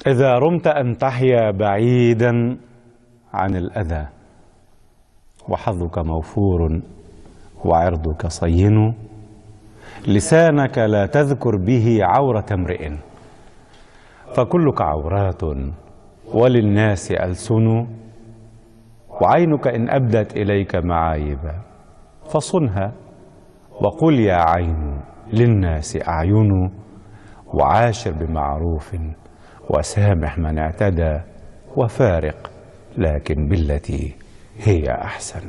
إذا رمت أن تحيا بعيدا عن الأذى وحظك موفور وعرضك صين، لسانك لا تذكر به عورة امرئ، فكلك عورات وللناس ألسن، وعينك إن أبدت إليك معايبا فصنها، وقل يا عين للناس أعين، وعاشر بمعروف وسامح من اعتدى، وفارق لكن بالتي هي أحسن.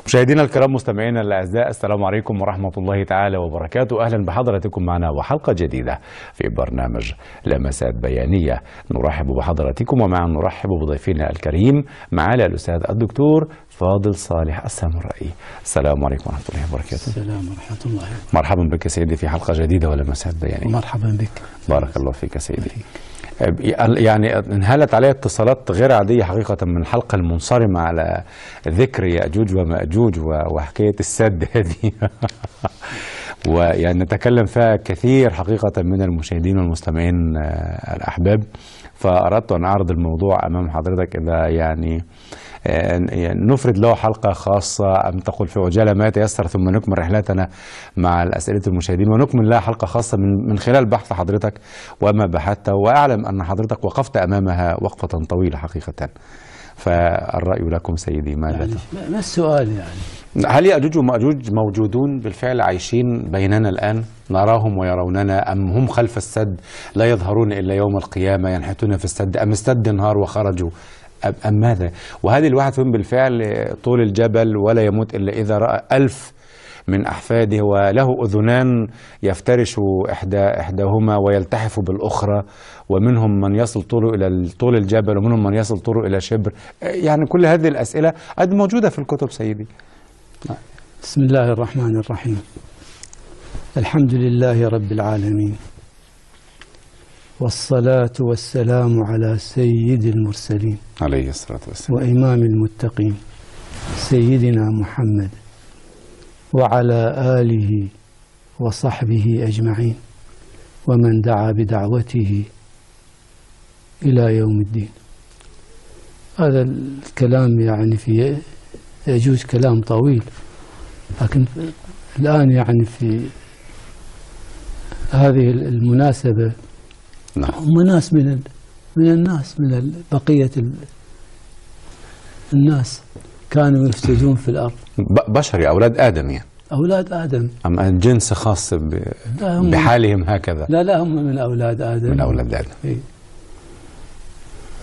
مشاهدينا الكرام، مستمعينا الأعزاء، السلام عليكم ورحمة الله تعالى وبركاته. أهلا بحضراتكم معنا وحلقة جديدة في برنامج لمسات بيانية. نرحب بحضراتكم ومعا نرحب بضيفنا الكريم معالي الأستاذ الدكتور فاضل صالح السامرائي. السلام عليكم ورحمة الله وبركاته. السلام ورحمة الله وبركاته. مرحبا بك سيدي في حلقة جديدة ولمسات بيانية. مرحبا بك. بارك الله فيك سيدي. يعني انهالت علي اتصالات غير عادية حقيقة من الحلقة المنصرمة على ذكر يأجوج ومأجوج وحكاية السد هذه ويعني نتكلم فيها كثير حقيقة من المشاهدين والمستمعين الأحباب، فأردت أن أعرض الموضوع أمام حضرتك إذا يعني نفرد له حلقة خاصة أم تقول في عجالة ما يتيسر، ثم نكمل رحلتنا مع أسئلة المشاهدين ونكمل لها حلقة خاصة من خلال بحث حضرتك وما بحثته، وأعلم أن حضرتك وقفت أمامها وقفة طويلة حقيقة. فالرأي لكم سيدي، ماذا يعني ما السؤال يعني؟ هل يأجوج ومأجوج موجودون بالفعل عايشين بيننا الآن نراهم ويروننا، أم هم خلف السد لا يظهرون إلا يوم القيامة ينحتون في السد، أم السد انهار وخرجوا، أم ماذا؟ وهذه الواحد فيهم بالفعل طول الجبل ولا يموت إلا إذا رأى 1000 من أحفاده، وله أذنان يفترش إحداهما ويلتحف بالأخرى، ومنهم من يصل طوله إلى طول الجبل ومنهم من يصل طوله إلى شبر. يعني كل هذه الأسئلة قد موجودة في الكتب سيدي. بسم الله الرحمن الرحيم. الحمد لله رب العالمين، والصلاة والسلام على سيد المرسلين عليه الصلاة والسلام وإمام المتقين سيدنا محمد وعلى آله وصحبه أجمعين ومن دعا بدعوته إلى يوم الدين. هذا الكلام يعني في يجوز كلام طويل، لكن الآن يعني في هذه المناسبة هم ناس من الناس، من بقية الناس كانوا يفسدون في الأرض، بشري أولاد آدم، يعني أولاد آدم، أم جنس خاص بحالهم هكذا؟ لا هم من أولاد آدم. من أولاد آدم. إيه.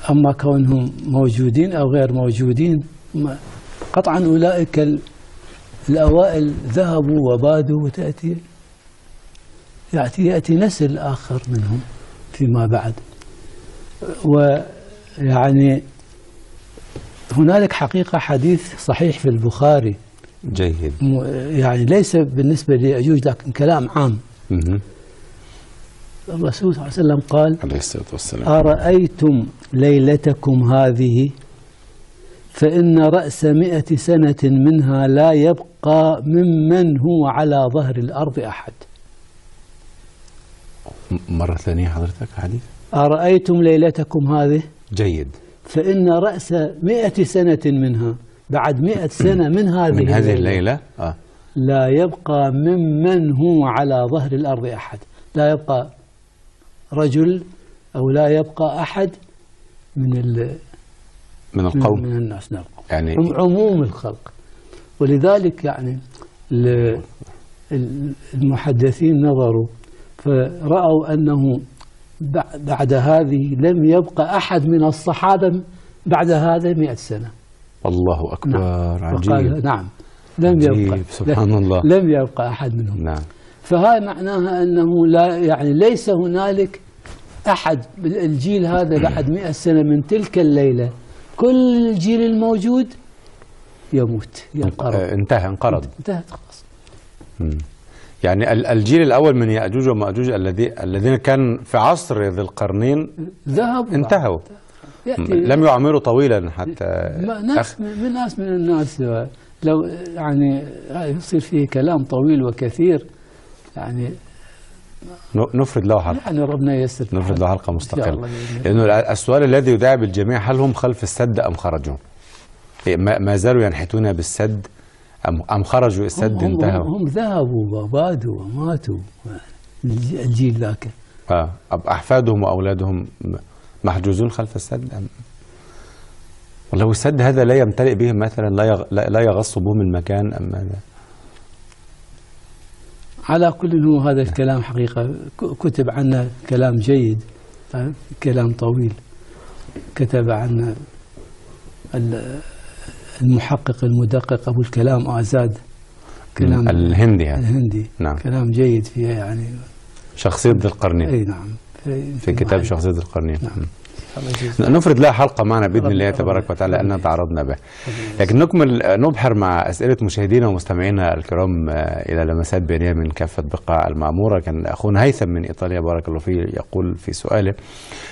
أما كونهم موجودين أو غير موجودين، قطعا أولئك الأوائل ذهبوا وبادوا، وتأتي يأتي نسل آخر منهم فيما بعد. ويعني هنالك حقيقة حديث صحيح في البخاري جيد، يعني ليس بالنسبة ليأجوج لكن كلام عام. الرسول صلى الله عليه وسلم قال عليه الصلاة والسلام: أرأيتم ليلتكم هذه فإن رأس 100 سنة منها لا يبقى ممن هو على ظهر الأرض أحد. مرة ثانية حضرتك حديث. أرأيتم ليلتكم هذه. جيد. فإن رأس 100 سنة منها، بعد 100 سنة من هذه الليلة لا يبقى ممن هو على ظهر الأرض أحد. لا يبقى رجل أو لا يبقى أحد من القوم، من الناس، نعم، يعني عموم الخلق. ولذلك يعني المحدثين نظروا فرأوا أنه بعد هذه لم يبقى أحد من الصحابة بعد هذا 100 سنة. الله أكبر. نعم. عجيب. نعم، لم يبقى، سبحان الله، لم يبقى أحد منهم. نعم. فهذا معناها أنه لا، يعني ليس هنالك أحد الجيل هذا بعد 100 سنة من تلك الليلة، كل الجيل الموجود يموت، انقرض. انتهت خلاص. يعني الجيل الأول من يأجوج ومأجوج الذين كان في عصر ذي القرنين ذهبوا، انتهوا، لم يعمروا طويلا حتى ناس من الناس. لو يعني يصير فيه كلام طويل وكثير، يعني نفرد له حلقة، يعني ربنا ييسر. نفرد له حلقة إن شاء مستقلة. الله بإذن لأنه السؤال الذي يداعب الجميع: هل هم خلف السد أم خرجوا؟ ما زالوا ينحتون بالسد أم خرجوا السد انتهوا؟ هم ذهبوا وبادوا وماتوا الجيل ذاك. أحفادهم وأولادهم محجوزون خلف السد أم لو السد هذا لا يمتلئ بهم مثلا، لا يغص بهم المكان أم ماذا؟ على كل هو هذا الكلام حقيقة كتب عنه كلام جيد، كلام طويل كتب عنه المحقق المدقق أبو الكلام آزاد، كلام الهندي نعم. كلام جيد فيه يعني شخصية ذي القرنين. أي نعم، في كتاب شخصية ذي القرنين. نعم. نفرد لها حلقة معنا بإذن الله تبارك وتعالى أننا تعرضنا به. لكن نبحر مع أسئلة مشاهدينا ومستمعينا الكرام إلى لمسات بيانية من كافة بقاع المعمورة. كان أخونا هيثم من إيطاليا بارك الله فيه يقول في سؤاله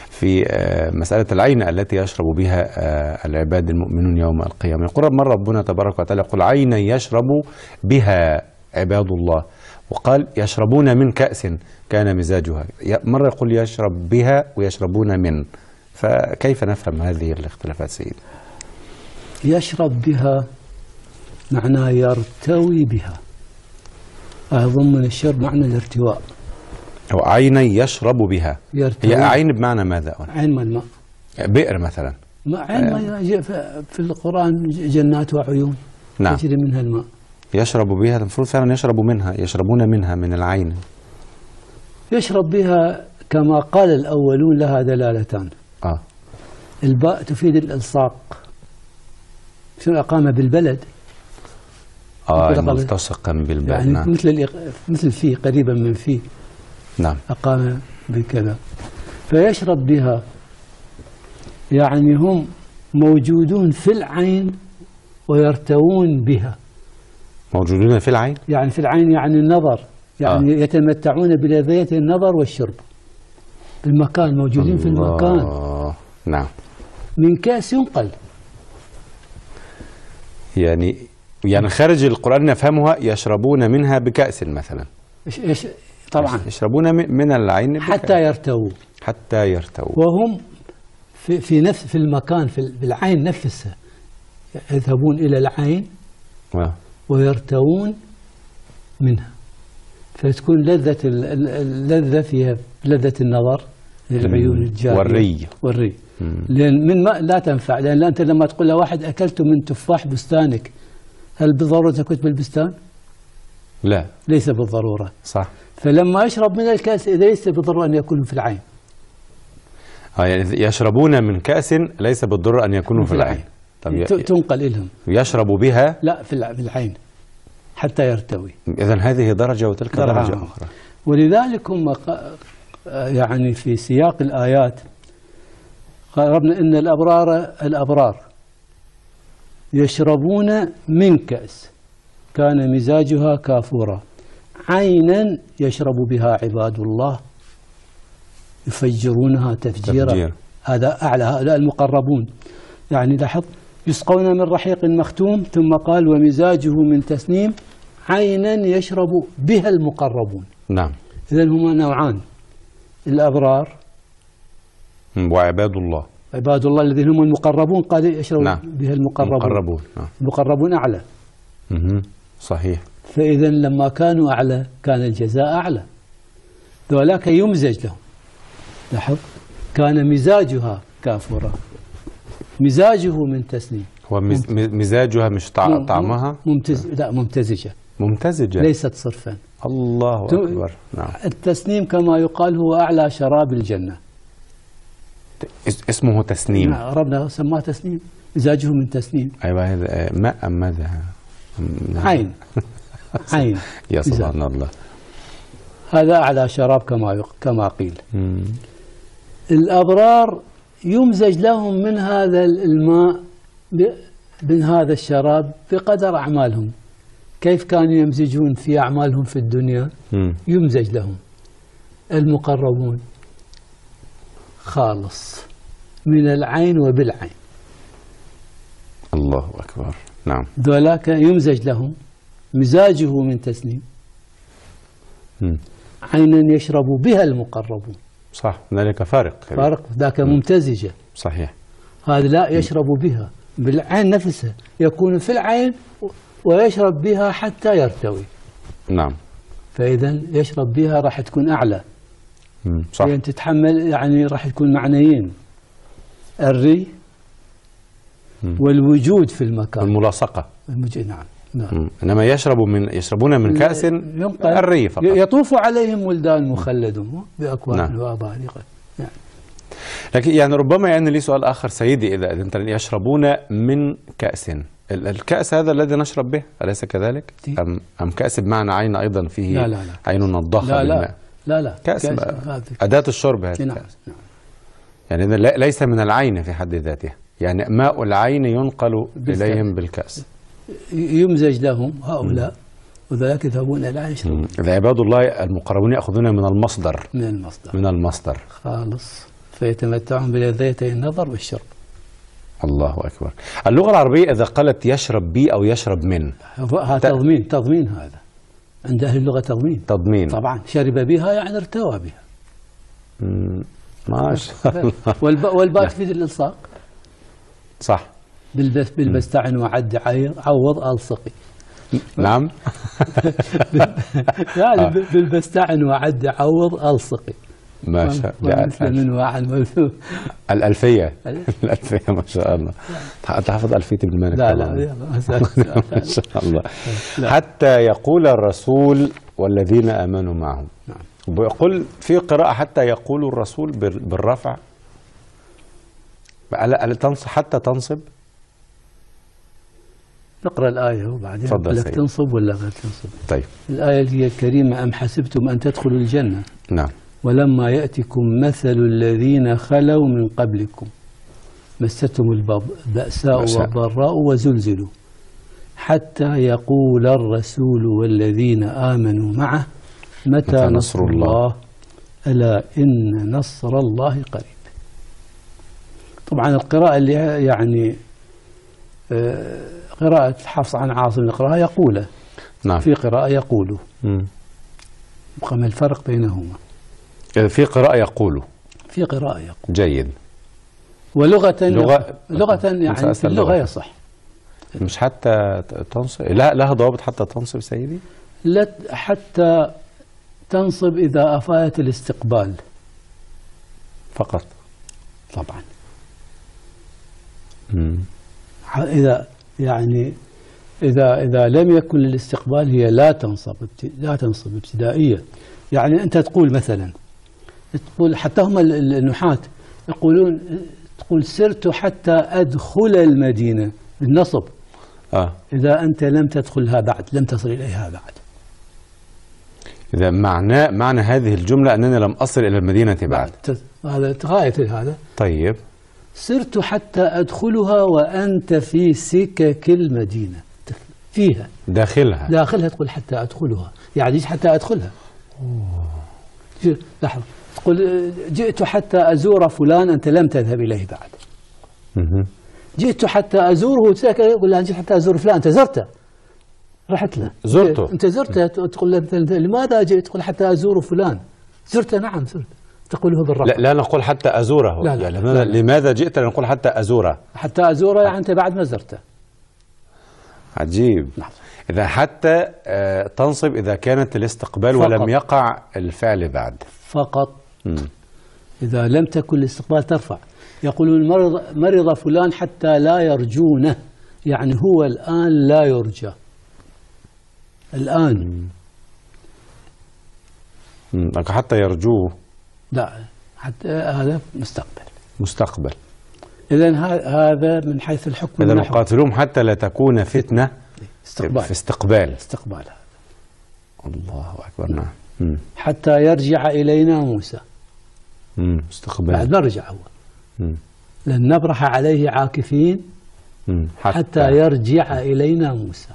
في مسألة العين التي يشرب بها العباد المؤمنون يوم القيامة. يقول مرة ربنا تبارك وتعالى يقول: عينا يشرب بها عباد الله، وقال يشربون من كأس كان مزاجها. مرة يقول يشرب بها ويشربون من، فكيف نفهم هذه الاختلافات سيدي؟ يشرب بها معناه يرتوي بها، ضمن الشرب معنى الارتواء. أو عينا يشرب بها، هي عين بمعنى ماذا؟ عين من الماء، بئر مثلا. عين ما في القرآن جنات وعيون نعم. تجري منها الماء. يشرب بها المفروض فعلا يشرب منها، يشربون منها من العين. يشرب بها كما قال الأولون لها دلالتان. الباء تفيد الإلصاق، شنو أقام بالبلد، ملتصقا بالبلد، يعني نعم. مثل فيه، قريبا من فيه، نعم. أقام بكذا. فيشرب بها يعني هم موجودون في العين ويرتوون بها. موجودون في العين؟ يعني في العين يعني النظر، يعني يتمتعون بلذية النظر والشرب. المكان، موجودين في المكان. نعم. من كأس ينقل، يعني خارج القرآن نفهمها يشربون منها بكأس مثلا. طبعا يشربون من العين بكأس. حتى يرتووا وهم في المكان، في العين نفسها، يذهبون إلى العين ويرتوون منها، فتكون اللذة فيها لذة النظر للعيون الجارية والري. لأن من ماء لا تنفع، لأن أنت لما تقول لواحد أكلت من تفاح بستانك، هل بالضرورة تكون بالبستان؟ لا، ليس بالضرورة. صح. فلما يشرب من الكأس ليس بالضرورة أن يكون في العين. يعني يشربون من كأس ليس بالضرورة أن يكونوا في العين. تنقل لهم. يشرب بها لا في العين حتى يرتوي. إذن هذه درجة وتلك درجة أخرى. ولذلك هم يعني في سياق الآيات قربنا إن الأبرار يشربون من كأس كان مزاجها كافورا عينا يشرب بها عباد الله يفجرونها تفجيرا. هذا أعلى، هؤلاء المقربون. يعني لاحظ: يسقون من رحيق مختوم، ثم قال: ومزاجه من تسنيم عينا يشرب بها المقربون. نعم. إذن هما نوعان: الأبرار وعباد الله. عباد الله الذين هم المقربون قال يشرب نعم. بها المقربون. نعم. المقربون أعلى. صحيح. فإذا لما كانوا أعلى كان الجزاء أعلى. ذولاك يمزج لهم. لاحظ: كان مزاجها كافورا، مزاجه من تسنيم. هو مزاجها مش طعمها؟ لا، ممتزجة. ممتزجة ليست صرفا. الله أكبر. نعم. التسنيم كما يقال هو أعلى شراب الجنة. اسمه تسنيم. ربنا سماه تسنيم، مزاجه من تسنيم. أيوة. هذا ماء أم ماذا؟ عين. عين. يا سبحان الله. هذا أعلى شراب كما قيل. الأبرار يمزج لهم من هذا الماء، من هذا الشراب بقدر أعمالهم. كيف كانوا يمزجون في أعمالهم في الدنيا؟ يمزج لهم. المقربون خالص من العين وبالعين. الله أكبر. نعم. ذولاك يمزج لهم مزاجه من تسنيم عينا يشرب بها المقربون. صح، هنالك فارق. فارق، ذاك ممتزجة. صحيح. هذا لا يشرب بها بالعين نفسها، يكون في العين ويشرب بها حتى يرتوي. نعم. فإذا يشرب بها راح تكون أعلى. صح. يعني تتحمل، يعني راح تكون معنيين: الري والوجود في المكان، الملاصقة. نعم. نعم. إنما يشربون من كأس الري فقط. يطوف عليهم ولدان مخلدون بأكواب. نعم. وأباريق. نعم. لكن يعني ربما يعني لي سؤال آخر سيدي، إذا أنت يشربون من كأس، الكأس هذا الذي نشرب به أليس كذلك؟ أم كأس بمعنى عين أيضا فيه؟ لا لا لا. عين نضخة بالماء. لا لا. كأس أداة الشرب هذه. نعم. يعني ليس من العين في حد ذاته، يعني ماء العين ينقل إليهم بالكأس، يمزج لهم هؤلاء، وذلك يذهبون إلى يشربون. عباد الله المقربون يأخذون من المصدر. من المصدر خالص، فيتمتعون بلذيتي النظر والشرب. الله أكبر. اللغة العربية إذا قالت يشرب بي أو يشرب من، تضمين هذا عند أهل اللغة، تضمين طبعا. شرب بها يعني ارتوى بها. ما شاء الله. والباء تفيد الإلصاق. صح. بالبستعن وعد عوض ألصقي. نعم. يعني بالبستعن وعد عوض ألصقي. ما شاء الله. مثل من وعن الألفية. الألفية ما شاء الله. تحفظ ألفية ابن مالك؟ لا ما شاء الله. حتى يقول الرسول والذين آمنوا معه. نعم. ويقول في قراءة حتى يقول الرسول بالرفع. حتى تنصب. نقرأ الآية وبعدين لك تنصب ولا غير تنصب. طيب. الآية هي الكريمة: أم حسبتم أن تدخلوا الجنة. نعم. ولما يأتكم مثل الذين خلوا من قبلكم مستهم البأساء والضراء وزلزلوا حتى يقول الرسول والذين آمنوا معه متى نصر الله ألا إن نصر الله قريب. طبعا القراءة اللي يعني قراءة حفص عن عاصم نقراها يقوله. نعم. في قراءة يقوله. ما الفرق بينهما؟ في قراءة يقوله. في قراءة يقول. جيد. ولغة يعني في اللغة يصح. مش حتى تنصب، لا لها ضوابط حتى تنصب سيدي؟ لا، حتى تنصب إذا أفادت الاستقبال فقط. طبعا. إذا يعني إذا لم يكن للاستقبال هي لا تنصب ابتدائيا. يعني أنت تقول مثلا، تقول حتى هم النحاة يقولون، تقول سرت حتى أدخل المدينة بالنصب. إذا أنت لم تدخلها بعد، لم تصل إليها بعد. إذا معنى هذه الجملة أنني لم أصل إلى المدينة بعد. هذا غاية هذا. طيب. سرت حتى أدخلها وأنت في سكك المدينة، فيها داخلها تقول حتى أدخلها، يعني حتى أدخلها. لحظة، تقول جئت حتى أزور فلان أنت لم تذهب إليه بعد. جئت حتى أزوره، تقول له جئت حتى أزور فلان، أنت زرته، رحت له، زرته، أنت زرته. تقول له لماذا جئت؟ تقول حتى أزور فلان. زرته؟ نعم زرت. تقوله بالرفع. لا نقول حتى أزوره. لا. لماذا جئت؟ نقول حتى أزوره. حتى أزوره يعني أنت بعد ما زرته. عجيب. إذا حتى تنصب إذا كانت الاستقبال فقط. ولم يقع الفعل بعد فقط. إذا لم تكن الاستقبال ترفع. يقولون مرض فلان حتى لا يرجونه، يعني هو الآن لا يرجى الآن. حتى يرجوه. لا، حتى هذا مستقبل. إذن هذا من حيث الحكم. إذا نقاتلهم حتى لا تكون فتنة في استقبال هذا. الله أكبر. نعم. حتى يرجع إلينا موسى. استقبال. بعد نرجع هو. لن نبرح عليه عاكفين حتى يرجع إلينا موسى.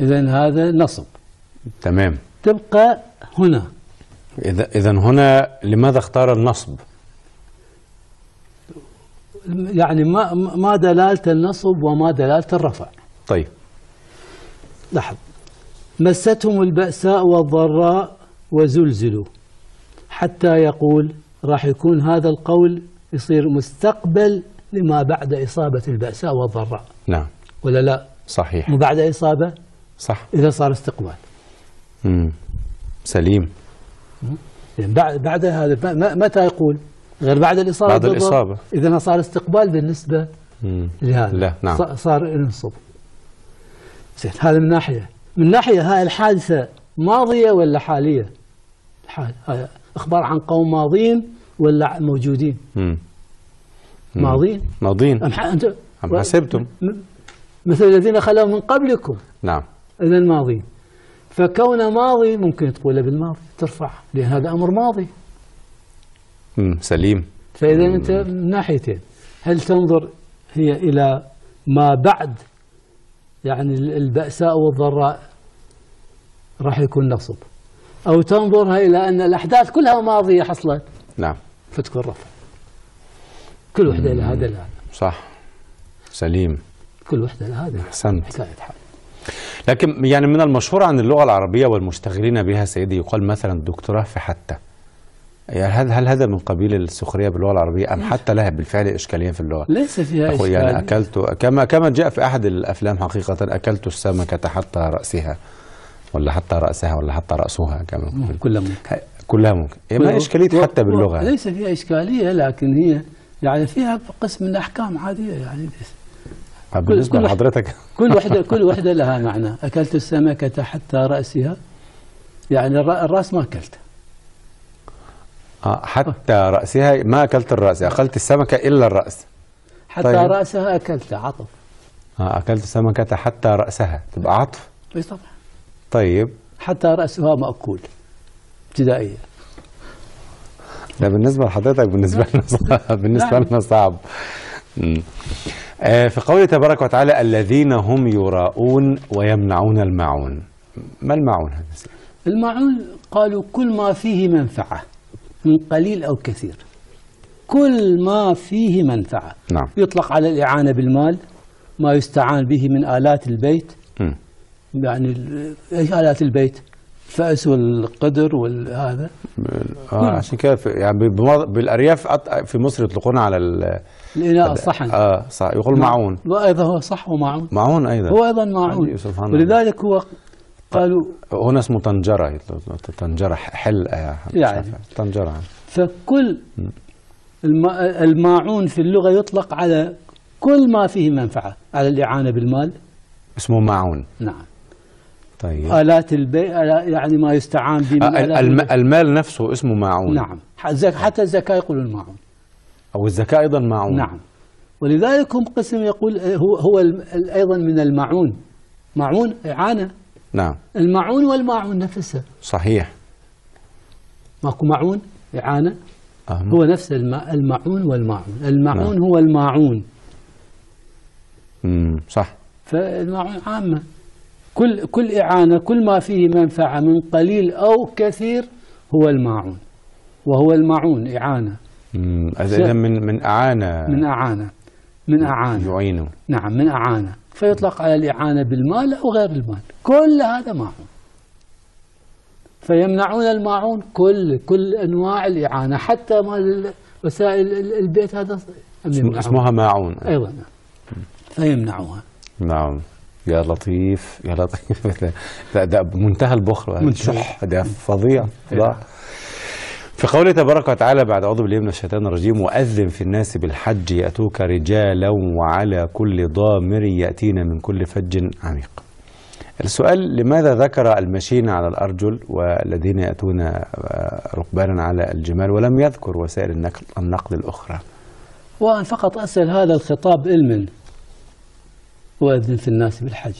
إذن هذا نصب. تمام. تبقى هنا. إذن هنا لماذا اختار النصب؟ يعني ما دلالة النصب وما دلالة الرفع. طيب. لاحظ، مستهم البأساء والضراء وزلزلوا، حتى يقول راح يكون هذا القول يصير مستقبل لما بعد إصابة البأساء والضراء. نعم. ولا لا؟ صحيح. مو بعد إصابة؟ صح. إذا صار استقبال. سليم. يعني بعد هذا متى يقول؟ غير بعد الإصابة. بعد الإصابة. إذا صار استقبال بالنسبة لهذا. لا. نعم. صار ينصب. زين، هذا من ناحية. من ناحية هاي الحادثة ماضية ولا حالية؟ هاي أخبار عن قوم ماضين ولا موجودين؟ ماضين. ماضين. أم حسبتم مثل الذين خلوا من قبلكم. نعم. إذا ماضين، فكونه ماضي ممكن تقوله بالماضي ترفع، لأن هذا أمر ماضي. سليم. فإذا أنت من ناحيتين، هل تنظر هي إلى ما بعد يعني البأساء والضراء راح يكون نصب، أو تنظرها إلى أن الأحداث كلها ماضية حصلت. نعم. فتكون رفع. كل وحدة لهذا لا. صح. سليم. كل وحدة لهذا. أحسنت. حكاية حال. لكن يعني من المشهور عن اللغة العربية والمشتغلين بها سيدي يقال مثلا دكتوراه في حتى. يعني هل هذا من قبيل السخرية باللغة العربية أم حتى لها بالفعل إشكالية في اللغة؟ ليس فيها إشكال. يعني أكلت كما جاء في أحد الأفلام حقيقة أكلت السمكة حتى رأسها ولا حتى رأسها ولا حتى رأسها كما كلها ممكن. كلها ممكن. ما إشكالية حتى باللغة؟ ليس فيها إشكالية، لكن هي يعني فيها قسم من الأحكام عادية يعني. بالنسبة لحضرتك كل وحدة لها معنى. أكلت السمكة حتى رأسها، يعني الرأس ما أكلته. حتى رأسها ما أكلت الرأس، أكلت السمكة إلا الرأس. حتى طيب. رأسها أكلت عطف. أكلت السمكة حتى رأسها تبقى عطف. اي طبعا. طيب. حتى رأسها مأكول ابتدائية. ده بالنسبة لحضرتك، بالنسبة لنا صعب. في قوله تبارك وتعالى الذين هم يراءون ويمنعون الماعون. ما الماعون هذا؟ الماعون قالوا كل ما فيه منفعة من قليل أو كثير، كل ما فيه منفعة. نعم. يطلق على الإعانة بالمال، ما يستعان به من آلات البيت. يعني ايش آلات البيت؟ الفأس والقدر والهذا. عشان كده يعني بالأرياف في مصر يطلقون على الإناء الصحن. صح، يقول معون. وأيضا هو صح، ومعون. معون أيضا. هو أيضا معون. ولذلك هو قالوا هنا اسمه طنجرة. طنجرة حل يعني طنجرة. فكل الماعون في اللغة يطلق على كل ما فيه منفعة، على الإعانة بالمال اسمه معون. نعم. طيب. آلات البيع يعني ما يستعان به. المال نفسه اسمه معون. نعم. حتى الزكاة يقولون معون. أو الزكاة أيضا معون. نعم. ولذلك هم قسم يقول هو أيضا من المعون. معون إعانة. نعم. المعون والماعون نفسه. صحيح. ماكو معون إعانة. هو نفس المعون والماعون. المعون نعم. هو الماعون. صح. فالماعون عامة. كل إعانة، كل ما فيه منفعة من قليل أو كثير هو الماعون، وهو الماعون إعانة. إذا من أعانة. من أعانة يعينه. نعم، من أعانة. فيطلق على الإعانة بالمال أو غير المال، كل هذا ماعون. فيمنعون الماعون كل أنواع الإعانة، حتى مال وسائل البيت هذا اسمها ماعون أيضا. فيمنعوها. نعم. يا لطيف يا لطيف. ده بمنتهى البخل والشح، ده فظيع. في قوله تبارك وتعالى بعد أعوذ بالله من الشيطان الرجيم وأذن في الناس بالحج يأتوك رجالا وعلى كل ضامر يأتين من كل فج عميق. السؤال: لماذا ذكر المشين على الأرجل والذين يأتون ركبانا على الجمال ولم يذكر وسائل النقل الأخرى؟ وأنا فقط أسأل هذا الخطاب علما. وأذن في الناس بالحج.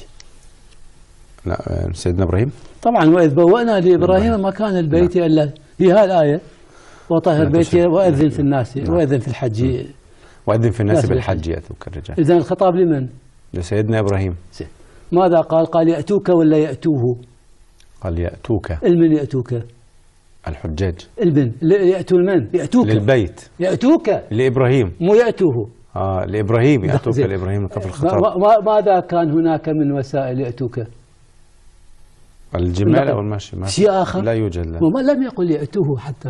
لا سيدنا إبراهيم طبعا. وإذ بوأنا لإبراهيم مكان البيت إلا هي هذه الآية وطهر بيتي وأذن في الناس. وأذن في الحج. وأذن في الناس بالحج يأتوك الرجال. إذن الخطاب لمن؟ لسيدنا إبراهيم. ماذا قال؟ قال يأتوك ولا يأتوه؟ قال يأتوك. المن يأتوك؟ الحجاج. المن يأتوا المن؟ يأتوك للبيت. يأتوك لإبراهيم مو يأتوه. لإبراهيم. يأتوك لإبراهيم. كف الخطاب. ماذا كان هناك من وسائل يأتوك؟ الجمال أو المشي ما شيء آخر لا يوجد لا. وما لم يقل يأتوه حتى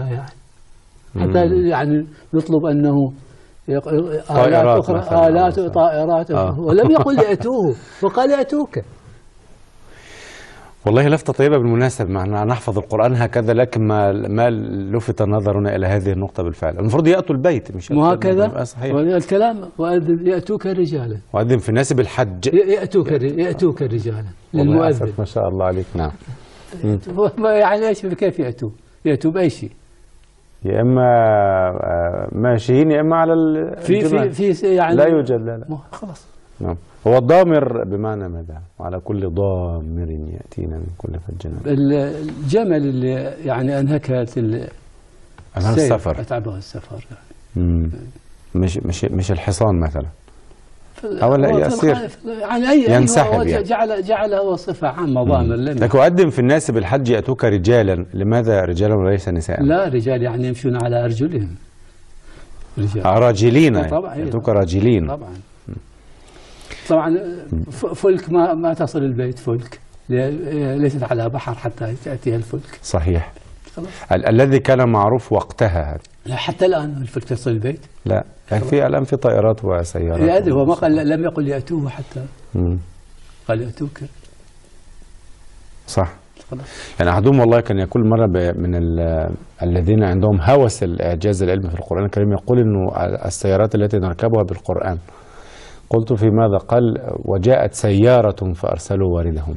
يعني نطلب أنه آلات أخرى، آلات طائرات ولم يقل يأتوه وقال يأتوك. والله لفتة طيبة بالمناسبة، معنا نحفظ القرآن هكذا، لكن ما لفت نظرنا إلى هذه النقطة بالفعل. المفروض يأتوا البيت مش وهكذا الكلام. وأذن يأتوك رجالا، وأذن في الناس بالحج يأتوك رجالا للمؤذن. ما شاء الله عليك. نعم. يعني ايش كيف يأتوا بأي شيء؟ يا إما ماشيين يا إما على في يعني لا يوجد لا. خلاص. نعم. هو الضامر بمعنى ماذا؟ وعلى كل ضامر يأتينا من كل فج. الجمل اللي يعني أنهكت السفر، أتعبه السفر يعني. مش الحصان مثلا، أو لا يصير يعني ينسحب يعني. جعله وصفة عامة ضامر. لكن أقدم في الناس بالحج يأتوك رجالا، لماذا رجالا وليس نساء؟ لا رجال يعني يمشون على أرجلهم، رجال راجلين طبعا. يأتوك راجلين طبعا. فلك ما تصل البيت، فلك ليست على بحر حتى تأتيها الفلك. صحيح. الذي كان معروف وقتها. لا حتى الآن الفلك تصل البيت؟ لا يعني الآن في طائرات وسيارات. هو ما قال، لم يقل يأتوه حتى قال يأتوك. صح. يعني أحدهم والله كان يقول مرة من الذين عندهم هوس الإعجاز العلمي في القرآن الكريم، يقول إنه السيارات التي نركبها بالقرآن. قلت في ماذا؟ قال وجاءت سيارة فأرسلوا واردهم.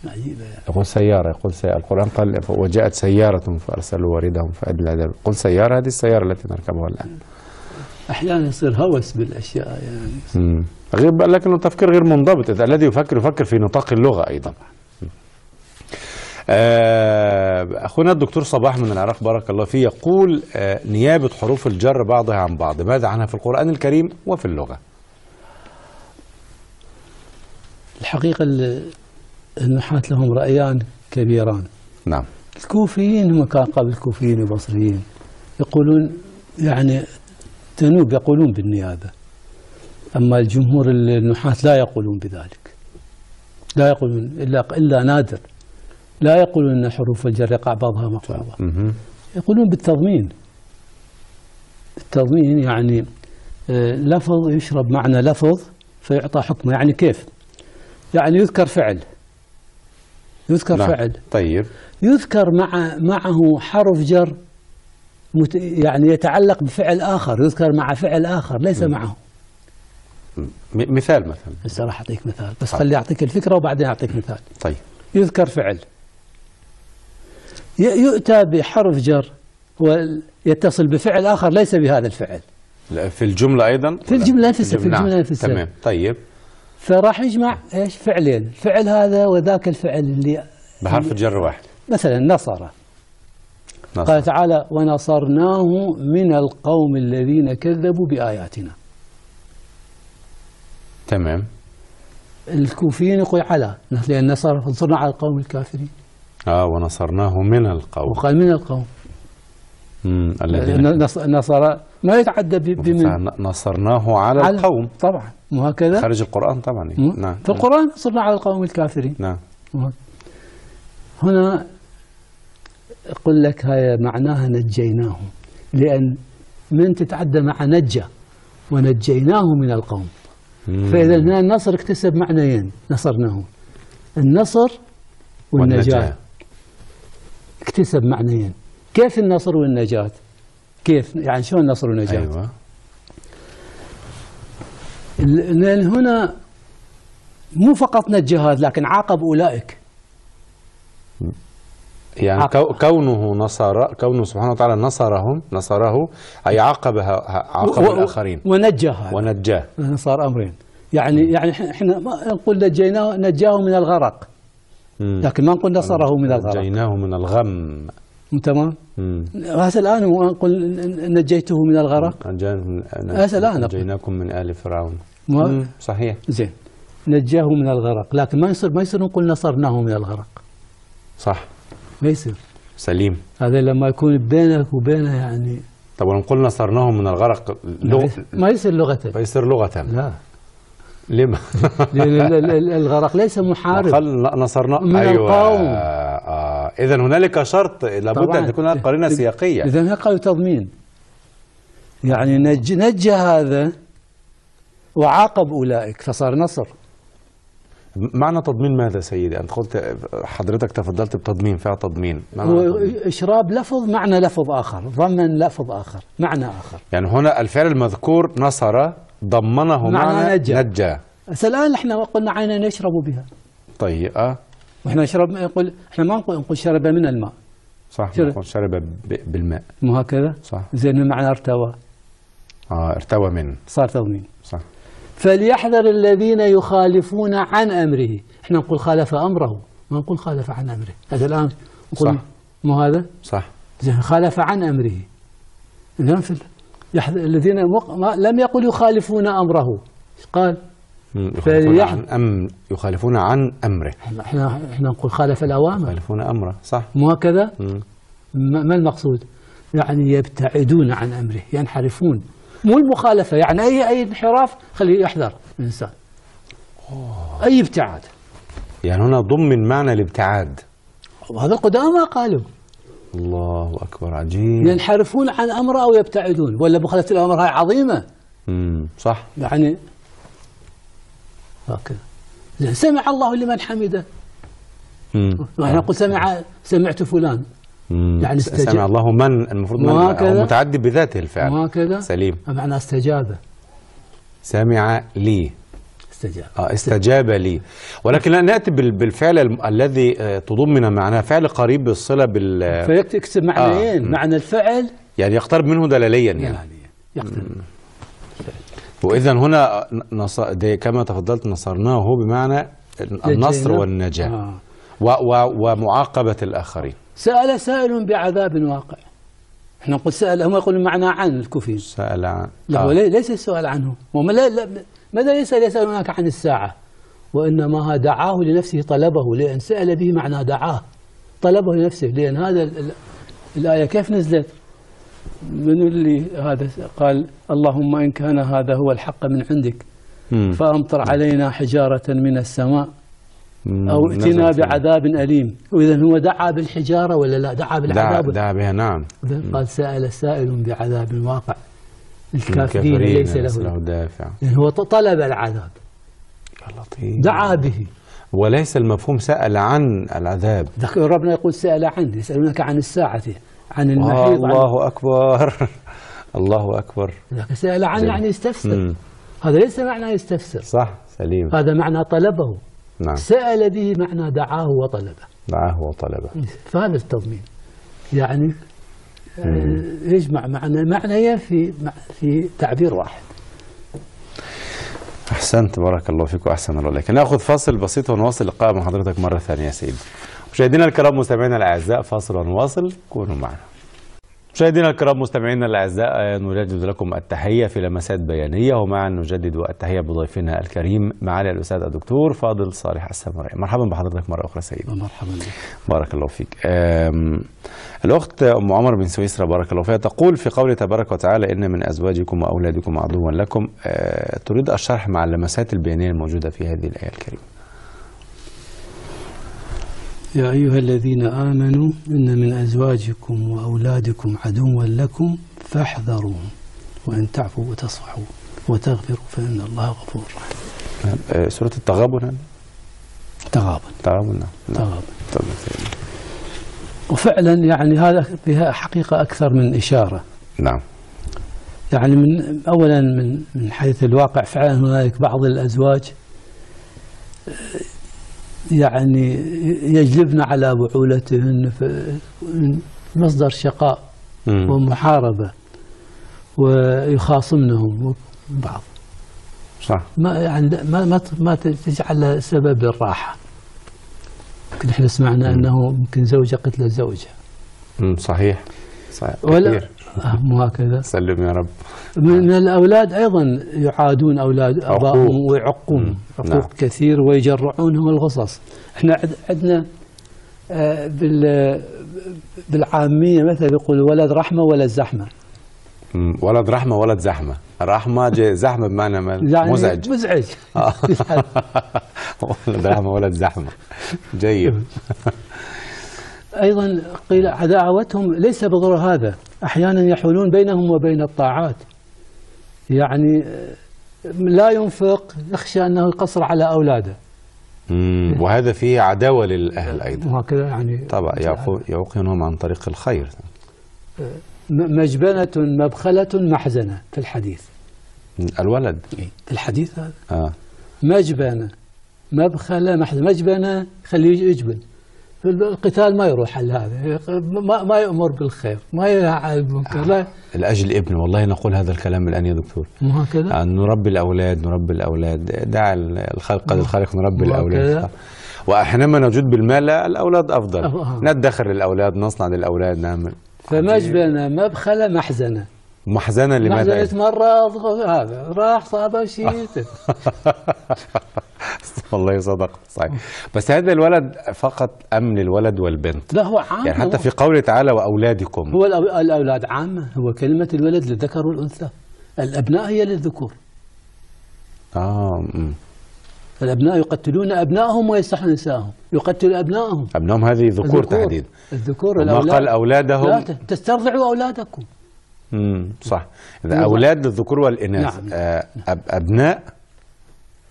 عجيبة. يقول سيارة، يقول القرآن قال وجاءت سيارة فأرسلوا واردهم فأدلى ذلك. قل سيارة، هذه السيارة التي نركبها الآن. أحيانا يصير هوس بالأشياء يعني. غير لكنه تفكير غير منضبط. الذي يفكر في نطاق اللغة أيضا. أخونا الدكتور صباح من العراق بارك الله فيه يقول نيابة حروف الجر بعضها عن بعض، ماذا عنها في القرآن الكريم وفي اللغة؟ الحقيقة النحاة لهم رأيان كبيران. نعم. الكوفيين هم كان قبل الكوفيين والبصريين يقولون يعني تنوب، يقولون بالنيابة. أما الجمهور النحاة لا يقولون بذلك، لا يقولون إلا نادر، لا يقولون أن حروف الجر يقع بعضها مع بعض. يقولون بالتضمين. التضمين يعني لفظ يشرب معنى لفظ فيعطى حكمه. يعني كيف؟ يعني يذكر فعل، فعل طيب، يذكر معه حرف جر يعني يتعلق بفعل آخر، يذكر مع فعل آخر ليس معه. مثال هسه راح أعطيك مثال، بس خلي أعطيك الفكرة وبعدين أعطيك مثال. طيب. يذكر فعل يؤتى بحرف جر ويتصل بفعل آخر ليس بهذا الفعل. في الجملة أيضا؟ في الجملة نفسها. في الجملة نفسها. تمام. طيب. فراح يجمع ايش؟ فعلين، الفعل هذا وذاك الفعل اللي بحرف جر واحد. مثلا نصر. قال تعالى ونصرناه من القوم الذين كذبوا بآياتنا. تمام. الكوفيين يقول على لأن نصرنا على القوم الكافرين. ونصرناه من القوم. وقال من القوم. الذين نصر ما يتعدى بمن. نصرناه على القوم طبعا، مو هكذا؟ خارج القرآن طبعا. نعم. في القرآن نصرنا على القوم الكافرين. نعم. هنا أقول لك هاي معناها نجيناهم، لأن من تتعدى مع نجى ونجيناه من القوم. فإذا هنا النصر اكتسب معنيين، نصرناه، النصر والنجاة اكتسب معنيين. كيف النصر والنجاة؟ كيف يعني شو النصر والنجاة؟ أيوة. لأن هنا مو فقط نجى هذا لكن عاقب أولئك. يعني كونه سبحانه وتعالى نصره أي عاقب الآخرين ونجاه. صار أمرين. يعني احنا نقول نجاه من الغرق، لكن ما نقول نصره من الغرق. نجيناه من الغم. تمام. هسه الآن نقول نجيته من الغرق. هسه الآن نجيناكم من آل فرعون. صحيح. زين، نجاه من الغرق، لكن ما يصير نقول نصرناه من الغرق. صح. ما يصير. سليم. هذا لما يكون بينك وبينه يعني. طب ونقول نصرناه من الغرق ما يصير لغة. ما يصير لغة. لا. لما الغرق ليس محارب قال نصرنا من أيوة. القوم. إذن هنالك شرط لابد أن تكون هناك قرينة سياقية. إذا قالوا تضمين، يعني نجى هذا وعاقب أولئك فصار نصر. معنى تضمين ماذا سيدي؟ أنت قلت حضرتك تفضلت بتضمين، فيها تضمين. إشراب لفظ معنى لفظ آخر، ضمن لفظ آخر معنى آخر. يعني هنا الفعل المذكور نصر ضمنه معنى نجى. الآن احنا قلنا عينا نشرب بها. طيب واحنا نشرب، يقول احنا ما نقول شرب من الماء. صح، شرب بالماء. مو هكذا؟ صح. زين معنى ارتوى. ارتوى من. صار تضمين. صح. فليحذر الذين يخالفون عن أمره. احنا نقول خالف أمره، ما نقول خالف عن أمره. هذا الآن نقول صح. مو هذا؟ صح. زين خالف عن أمره. الذين لم يقل يخالفون أمره، قال يخالفون عن أمره. احنا نقول خالف الأوامر. يخالفون أمره، صح. مو هكذا؟ ما المقصود؟ يعني يبتعدون عن أمره، ينحرفون. مو المخالفة، يعني أي انحراف خليه يحذر الإنسان. أي ابتعاد. يعني هنا ضمن معنى الابتعاد. وهذا القدامى قالوا. الله أكبر، عجيب. ينحرفون عن أمره أو يبتعدون، ولا مخالفة الأمر هاي عظيمة. صح. يعني هكذا. سمع الله لمن حمده. ونحن نقول سمعت فلان. يعني سمع الله من، المفروض من متعدي بذاته الفعل. وهكذا سليم. معنى استجاب. سمع لي. استجاب. استجاب لي. ولكن لا نأتي بالفعل الذي تضمن معناه فعل قريب بالصلة فيكتسب معنيين. معنى الفعل يعني يقترب منه دلاليا يعني. يقترب. وإذا هنا كما تفضلت نصرناه بمعنى النصر والنجاة. ومعاقبة الآخرين. سأل سائل بعذاب واقع. احنا نقول سأل، هم يقولون معنى عن الكوفيين. سأل عن. لا ليس السؤال عنه. ماذا يسألونك عن الساعة؟ وإنما دعاه لنفسه، طلبه، لأن سأل به معنى دعاه، طلبه لنفسه. لأن هذا الآية كيف نزلت؟ من اللي هذا قال اللهم إن كان هذا هو الحق من عندك فأمطر علينا حجارة من السماء أو ائتنا بعذاب أليم. وإذا هو دعا بالحجارة ولا لا؟ دعا بالعذاب. دعا بها، نعم. قال سأل سائل بعذاب واقع الكافرين ليس له دافع. يعني هو طلب العذاب، دعا به، وليس المفهوم سأل عن العذاب. ربنا يقول سأل عنه، يسألونك عن الساعة، عن المحيط. الله أكبر. الله أكبر. سأل عنه يعني يستفسر. هذا ليس معنى يستفسر. صح، سليم. هذا معنى طلبه. نعم. سأل به معنى دعاه وطلبه. دعاه وطلبه. فهذا التضمين يعني يجمع معنى في تعبير واحد. أحسنت، بارك الله فيك وأحسن الله إليك. نأخذ فاصل بسيط ونواصل اللقاء مع حضرتك مرة ثانية يا سيدي. مشاهدينا الكرام مستمعينا الأعزاء، فاصل ونواصل، كونوا معنا. مشاهدينا الكرام مستمعينا الأعزاء، نجدد لكم التحية في لمسات بيانية، ومعا نجدد التحية بضيفنا الكريم معالي الأستاذ الدكتور فاضل صالح السامرائي. مرحبا بحضرتك مرة أخرى سيدي. مرحبا بك. بارك الله فيك. الأخت أم عمر بن سويسرا بارك الله فيها تقول في قوله تبارك وتعالى إن من أزواجكم وأولادكم عدوا لكم، تريد الشرح مع اللمسات البيانية الموجودة في هذه الآية الكريمة. يا أيها الذين آمنوا إن من أزواجكم وأولادكم عدوا لكم فاحذروهم وإن تعفوا وتصفحوا وتغفروا فإن الله غفور رحيم. سورة التغابن. تغابن. نعم. وفعلا يعني هذا فيها حقيقة أكثر من إشارة. نعم. يعني أولا من حيث الواقع فعلا هناك بعض الأزواج يعني يجلبن على بعولتهن مصدر شقاء ومحاربة، ويخاصمنهم بعض. صح. ما تجعل سبب الراحة. يمكن احنا سمعنا انه ممكن زوجة قتل زوجها. صحيح. ولا مو هكذا. سلم يا رب. من الأولاد أيضا يعادون أولاد أبائهم ويعقون حقوق كثير ويجرعونهم الغصص. احنا عندنا بالعامية مثلا يقول ولد رحمة ولد زحمة. ولد رحمة ولد زحمة. رحمة زحمة بمعنى يعني مزعج. مزعج. ولد رحمة ولد زحمة. جيد. أيضا قيل دعوتهم ليس بضر هذا، أحيانا يحولون بينهم وبين الطاعات، يعني لا ينفق يخشى أنه يقصر على أولاده. وهذا فيه عداوة للأهل أيضا. وهكذا يعني طبعا يوقنهم عن طريق الخير. مجبنة مبخلة محزنة في الحديث. الولد في الحديث هذا مجبنة مبخلة محزنة. مجبنة خليه يجبن في القتال، ما يروح على هذا، ما يأمر بالخير، ما يفعل بالمنكر. لا لأجل ابن، والله نقول هذا الكلام الآن يا دكتور. مو هكذا؟ نربي الأولاد، نربي الأولاد، دع الخلق للخالق، نربي الأولاد. وحينما نجود بالمال الأولاد أفضل، ندخر للأولاد، نصنع للأولاد، نعمل. فمجبنة مبخلة محزنة. محزنة لماذا؟ محزنة مرة هذا راح صابه شيء. والله صدق صحيح. بس هذا الولد فقط أم للولد والبنت؟ لا هو عام. يعني حتى في قوله تعالى وأولادكم، هو الأولاد عامة، هو كلمة الولد للذكر والأنثى، الأبناء هي للذكور. الأبناء يقتلون أبنائهم ويستحيون نساءهم، يقتلوا أبنائهم. أبنائهم هذه ذكور تحديدا. الذكور ما قال أولادهم. لا تسترضعوا أولادكم. صح. إذا أولاد للذكور والإناث. نعم. أبناء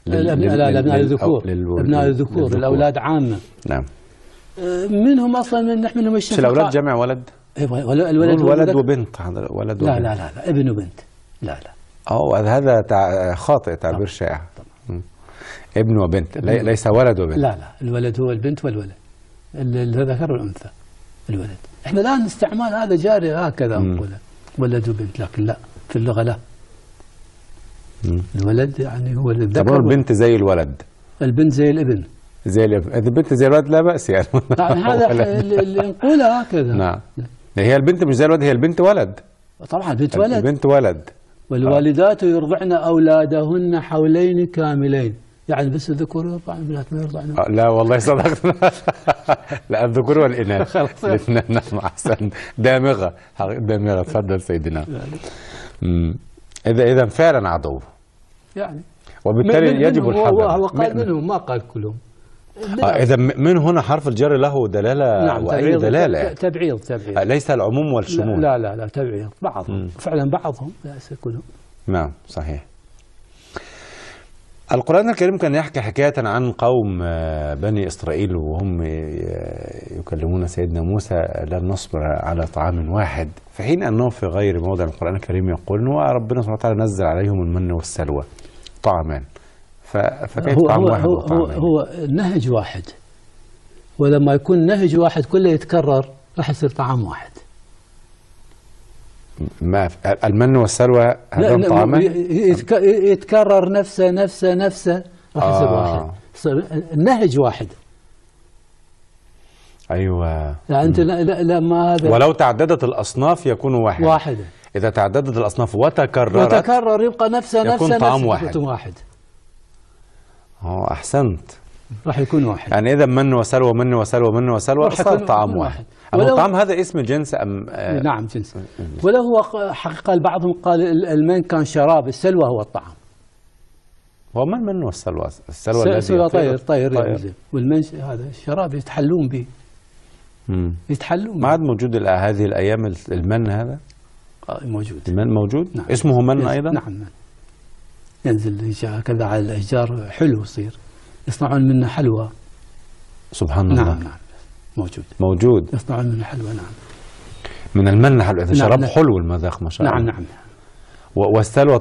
الأبناء للذكور. أبناء الذكور، الأولاد عامة. نعم. منهم أصلا منهم الشفقاء. الأولاد جمع ولد. الولد ولد وبنت. ولد لا لا لا ابن وبنت. لا هذا خاطئ، تعبير شائع. ابن وبنت، ليس ولد وبنت. لا الولد هو البنت والولد، الذكر والأنثى. الولد احنا الآن استعمال هذا جاري هكذا نقوله، ولد وبنت، لكن لا في اللغة لا. الولد يعني هو الذكر. طب البنت زي الولد، البنت زي الابن. زي الابن، إذا البنت زي الولد لا بأس يعني. هذا اللي نقوله هكذا. نعم. هي البنت مش زي الولد، هي البنت ولد. طبعا البنت ولد. البنت ولد. والوالدات يرضعن أولادهن حولين كاملين، يعني بس الذكور يرضعن، البنات ما يرضعن. لا والله صدقت. لا الذكور والإناث الاثنين. نعم أحسن. دامغة. تفضل سيدنا. إذا فعلا عدو يعني، وبالتالي يجب الحذر. هو قال منهم، ما قال كلهم. إذا من هنا حرف الجر له دلالة. نعم. وأي دلالة؟ تبعيض. ليس العموم والشمول. لا تبعيض. بعضهم فعلا، بعضهم ليس كلهم. نعم صحيح. القرآن الكريم كان يحكي حكاية عن قوم بني إسرائيل وهم يكلمون سيدنا موسى لن نصبر على طعام واحد، في حين أنه في غير موضع القرآن الكريم يقول أنه ربنا سبحانه وتعالى نزل عليهم المن والسلوى طعامان. فكيف طعام واحد وطعامان؟ هو نهج واحد، ولما يكون نهج واحد كله يتكرر راح يصير طعام واحد. ما المن والسلوى هذا طعامان يتكرر نفسه راح يصير واحد. النهج واحد. ايوه. لا انت لا ما هذا. ولو تعددت الاصناف يكون واحدا. اذا تعددت الاصناف وتكرر يبقى نفسه يكون طعام واحد. احسنت. راح يكون واحد. يعني اذا من وسلوى من وسلوى من وسلوى صار طعام واحد. أما الطعام هذا اسم جنس أم؟ نعم جنس. ولا هو حقيقة بعضهم قال المن كان شراب، السلوى هو الطعام. هو ما المن والسلوى؟ السلوى طير والمن هذا الشراب يتحلون به. يتحلون. ما عاد موجود هذه الأيام المن هذا؟ موجود. المن موجود؟ نعم. اسمه من أيضا؟ نعم. ينزل هكذا على الأشجار، حلو يصير، يصنعون منه حلوى. سبحان الله. نعم. موجود. يصنعون منه حلوى. نعم. من المن حلو، إذا شراب حلو المذاق ما شاء الله. نعم. والسلوى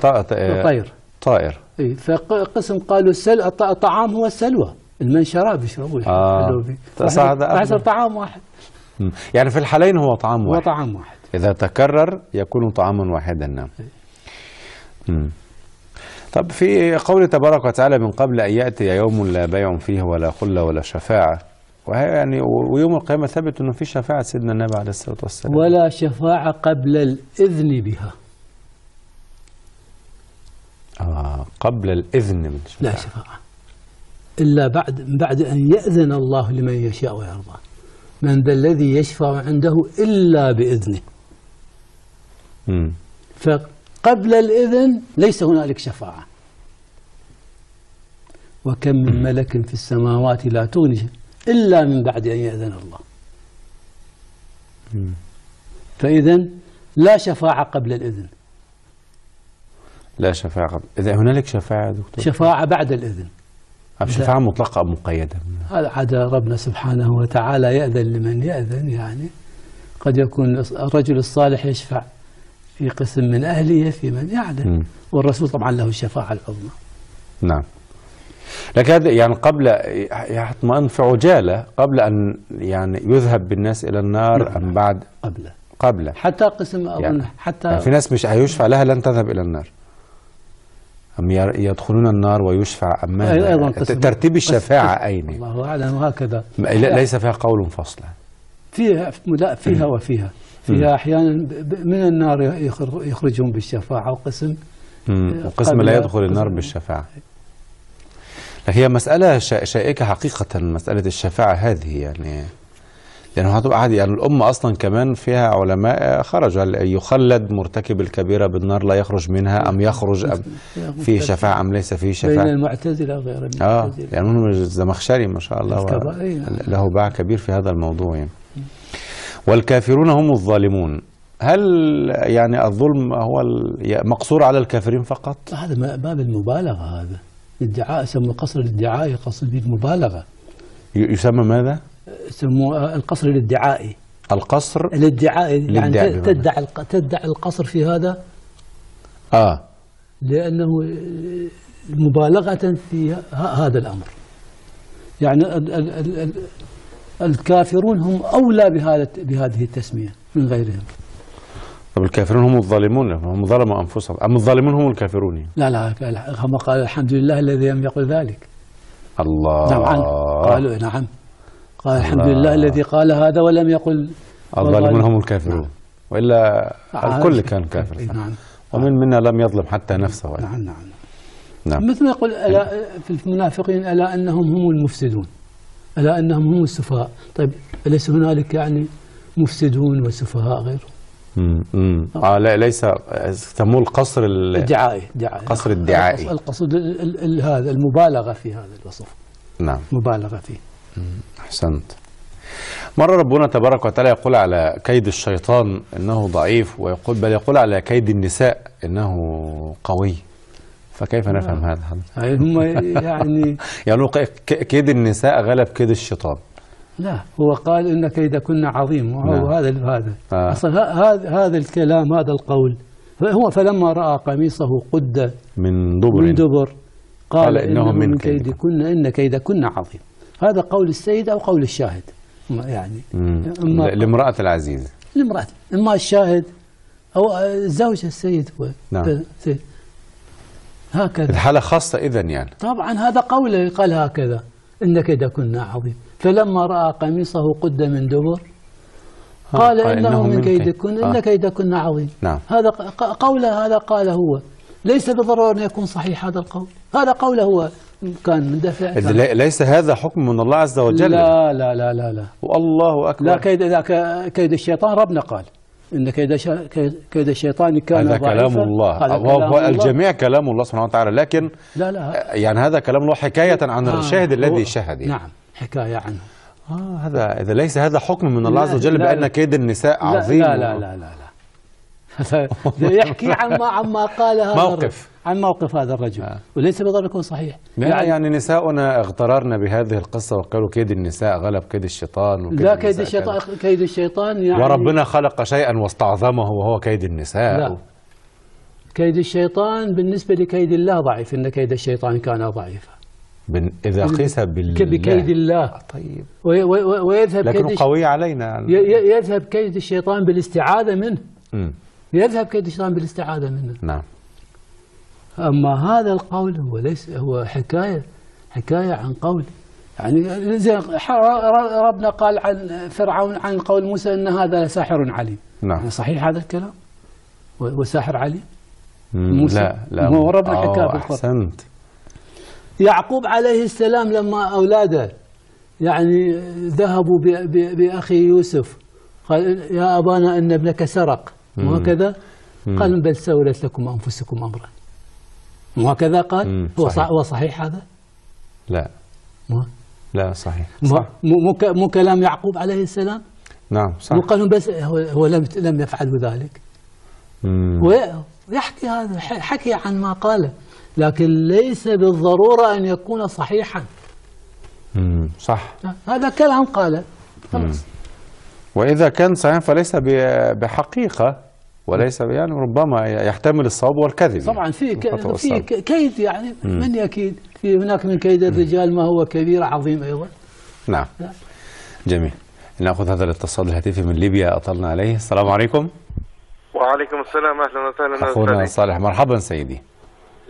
طائر. فقسم قالوا الطعام هو السلوى، المن شراب يشربوه. راح يصير طعام واحد. يعني في الحالين هو طعام واحد. هو طعام واحد. إذا تكرر يكون طعاما واحدا. نعم. طب في قول تبارك وتعالى من قبل أن يأتي يوم لا بيع فيه ولا خلة ولا شفاعة، ويعني ويوم القيامة ثبت أنه في شفاعة سيدنا النبي عليه الصلاة والسلام. ولا شفاعة قبل الإذن بها. قبل الإذن من شفاعة. لا شفاعة إلا بعد أن يأذن الله لمن يشاء ويرضى. من ذا الذي يشفع عنده إلا بإذنه. فقبل الإذن ليس هنالك شفاعة. وكم من ملك في السماوات لا تغني إلا من بعد أن يأذن الله. فإذن لا شفاعة قبل الإذن. لا شفاعة قبل. إذا هنالك شفاعة يا دكتور؟ شفاعة بعد الإذن. شفاعة مطلقة أو مقيدة؟ هذا عاد ربنا سبحانه وتعالى يأذن لمن يأذن. يعني قد يكون الرجل الصالح يشفع في قسم من أهله في من يعلم، والرسول طبعا له الشفاعة العظمى. نعم. لكن هذا يعني قبل يطمئن في عجالة قبل أن يعني يذهب بالناس إلى النار أم بعد؟ قبل حتى قسم يعني حتى يعني في ناس مش هيشفع لها لن تذهب إلى النار، أم يدخلون النار ويشفع أم ماذا؟ ترتيب الشفاعة أين؟ الله أعلم. هكذا ليس فيها قول فصل. فيها وفيها. فيها أحيانا من النار يخرجهم بالشفاعة، وقسم لا يدخل النار بالشفاعة. هي مسألة شائكة حقيقة، مسألة الشفاعة هذه، يعني لأنه هتبقى عادي. يعني الأمة أصلا كمان فيها علماء خرجوا يخلد مرتكب الكبيرة بالنار لا يخرج منها أم يخرج أم فيه شفاعة أم ليس فيه شفاعة. بين المعتزلة وغير المعتزلة. يعني من الزمخشري ما شاء الله له باع كبير في هذا الموضوع. يعني والكافرون هم الظالمون. هل يعني الظلم هو مقصور على الكافرين فقط؟ هذا باب المبالغة. هذا ادعاء يسمى قصر الادعاء، يقصد به المبالغة. يسمى ماذا؟ يسموه القصر الادعائي. القصر الادعائي يعني تدعي القصر في هذا. لأنه مبالغة في هذا الأمر. يعني الكافرون هم أولى بهذه التسمية من غيرهم. طب الكافرون هم الظالمون، هم ظلموا أنفسهم، أم الظالمون هم الكافرون؟ لا هم قال الحمد لله الذي لم يقل ذلك. الله. نعم قالوا نعم. قال الحمد لله الذي قال هذا ولم يقل الظالمون هم الكافرون. وإلا الكل كان كافر. نعم. ومن منا لم يظلم حتى نفسه. نعم. مثل ما يقول في المنافقين ألا أنهم هم المفسدون، ألا أنهم هم السفهاء. طيب أليس هنالك يعني مفسدون وسفهاء غيرهم؟ لا ليس يسموه القصر الادعائي. قصر الادعائي. القصد هذا المبالغة في هذا الوصف. نعم. مبالغة فيه. أحسنت. مرة ربنا تبارك وتعالى يقول على كيد الشيطان إنه ضعيف، بل يقول على كيد النساء إنه قوي. فكيف نفهم هذا؟ هم يعني كيد النساء غلب كيد الشيطان. لا، هو قال إن كيدكن عظيم، وهو هذا أصلا هذا الكلام، هذا القول هو فلما رأى قميصه قد من دبر قال إنه من كيدكن إن كيدكن عظيم. هذا قول السيد أو قول الشاهد، يعني لامرأة العزيز، لامرأة إما الشاهد أو زوج السيد. نعم. هكذا الحالة خاصة إذن يعني. طبعا هذا قوله، قال هكذا إن كيدكن عظيم. فلما رأى قميصه قد من دبر قال إنه من كيدكن إن كيدكن عظيم. نعم. هذا قوله، هذا قاله هو، ليس بالضرورة أن يكون صحيح هذا القول. هذا قوله هو كان مندفع. ليس هذا حكم من الله عز وجل. لا لا لا لا لا. والله أكبر. لا كيد الشيطان ربنا قال إن كيد الشيطان كان ضعيفا. هذا كلام الله، هو الجميع كلام الله سبحانه وتعالى، لكن لا يعني هذا كلام الله حكاية عن الشاهد الذي شهد. نعم، حكاية عنه. هذا إذا ليس هذا حكم من الله عز وجل بأن كيد النساء عظيم. لا لا لا لا لا. يحكي عما قال هذا عن موقف هذا الرجل، وليس بالضرورة يكون صحيح. يعني نساؤنا اغتررنا بهذه القصة وقالوا كيد النساء غلب كيد الشيطان. لا، كيد الشيطان يعني وربنا خلق شيئا واستعظمه وهو كيد النساء. لا، كيد الشيطان بالنسبة لكيد الله ضعيف، إن كيد الشيطان كان ضعيفا إذا قيس بكيد الله. طيب. ويذهب لكنه قوي علينا يعني. يذهب كيد الشيطان بالاستعاذة منه. يذهب كيد الشيطان بالاستعاذة منه. نعم. أما هذا القول هو حكاية عن قول، يعني زي ربنا قال عن فرعون عن قول موسى إن هذا ساحر عليم. نعم. يعني صحيح هذا الكلام؟ وساحر عليم؟ موسى لا هو ربنا حكى أحسنت. يعقوب عليه السلام لما أولاده يعني ذهبوا بأخي يوسف، قال يا أبانا إن ابنك سرق، وهكذا قال بل سولت لكم أنفسكم أمرا. مو هكذا قال؟ هو صحيح هذا؟ لا لا صحيح. مو كلام يعقوب عليه السلام؟ نعم صح. مو قالوا بس هو لم يفعل ذلك. ويحكي هذا حكي عن ما قاله، لكن ليس بالضرورة أن يكون صحيحا. صح. هذا كلام قاله خلاص. وإذا كان صحيحا فليس بحقيقة، وليس يعني ربما يحتمل الصواب والكذب. طبعا في كيد، يعني من يكيد؟ في هناك من كيد الرجال ما هو كبير عظيم أيضا. نعم. جميل. نأخذ هذا الاتصال الهاتفي من ليبيا أطلنا عليه. السلام عليكم. وعليكم السلام، أهلا وسهلا أخونا صالح. مرحبا سيدي.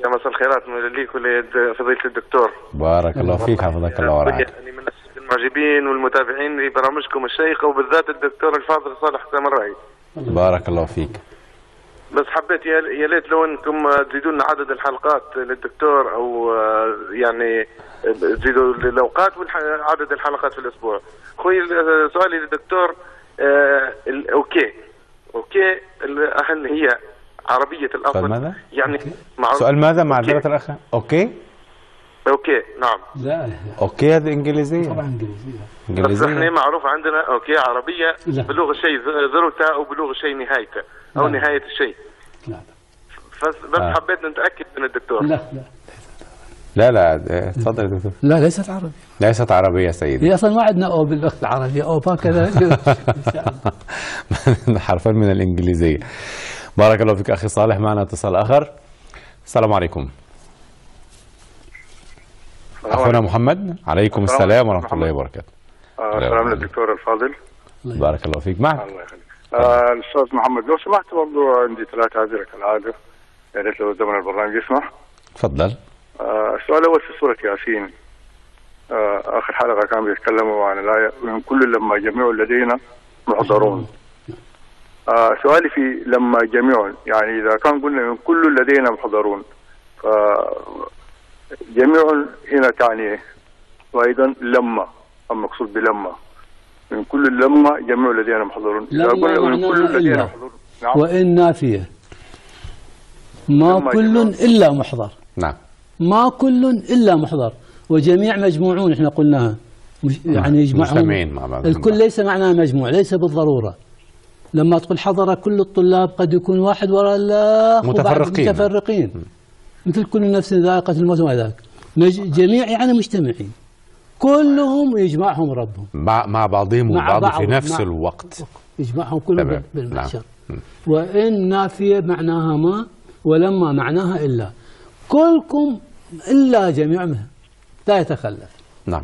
يا مساء الخيرات ليك ولفضيلة الدكتور. بارك الله فيك، حفظك الله ورعاك. يعني من المعجبين والمتابعين لبرامجكم الشيقة، وبالذات الدكتور الفاضل صالح سامرائي. بارك الله فيك. بس حبيت يا ليت لو انكم تزيدون عدد الحلقات للدكتور، او يعني تزيدوا الاوقات وعدد الحلقات في الاسبوع. اخوي سؤالي للدكتور، اوكي هل هي عربية الأصل؟ ماذا؟ يعني سؤال ماذا معذرة الأخ؟ اوكي نعم. لا اوكي هذه إنجليزية. طبعا إنجليزية. بس احنا معروف عندنا اوكي عربية بلغة الشيء ذروته، او بلغة الشيء نهايته، او نهاية الشيء. بس حبيت نتأكد من الدكتور. لا تفضل يا دكتور. لا ليست عربية. ليست عربية سيدي. هي أصلا ما عندنا أو باللغة العربية، أو هكذا. حرفا من الإنجليزية. بارك الله فيك أخي صالح. معنا اتصال آخر. السلام عليكم. أخونا محمد. عليكم السلام ورحمة الله وبركاته. السلام للدكتور الفاضل. بارك الله فيك. معك. الله يخليك. الأستاذ محمد، لو سمحت برضو عندي 3 أسئلة كالعادة، يا ريت لو زمن البرنامج يسمح. تفضل. السؤال الأول في سورة ياسين، آخر حلقة كانوا بيتكلموا عن الآية من كل لما جميع لدينا محضرون. سؤالي في لما جميع، يعني إذا كان قلنا من كل لدينا محضرون، جميع هنا تعني، وأيضا لما المقصود بلما من كل لما جميع لدينا محضرون. إذا قلنا من كل لدينا محضرون، نعم. وإن نافية، ما كل إلا محضر. نعم. ما كل إلا محضر، وجميع مجموعون احنا قلناها، يعني يجمعهم مع بعض. الكل ليس معناه مجموع، ليس بالضرورة. لما تقول حضر كل الطلاب قد يكون واحد وراء الآخر متفرقين. مثل كل نفس ذائقة الموت وذاك. جميع يعني مجتمعين، كلهم يجمعهم ربهم مع بعضهم وبعض في نفس الوقت، يجمعهم كلهم بالمحشر. وإن نافية معناها ما، ولما معناها إلا، كلكم إلا جميعهم لا يتخلف. نعم.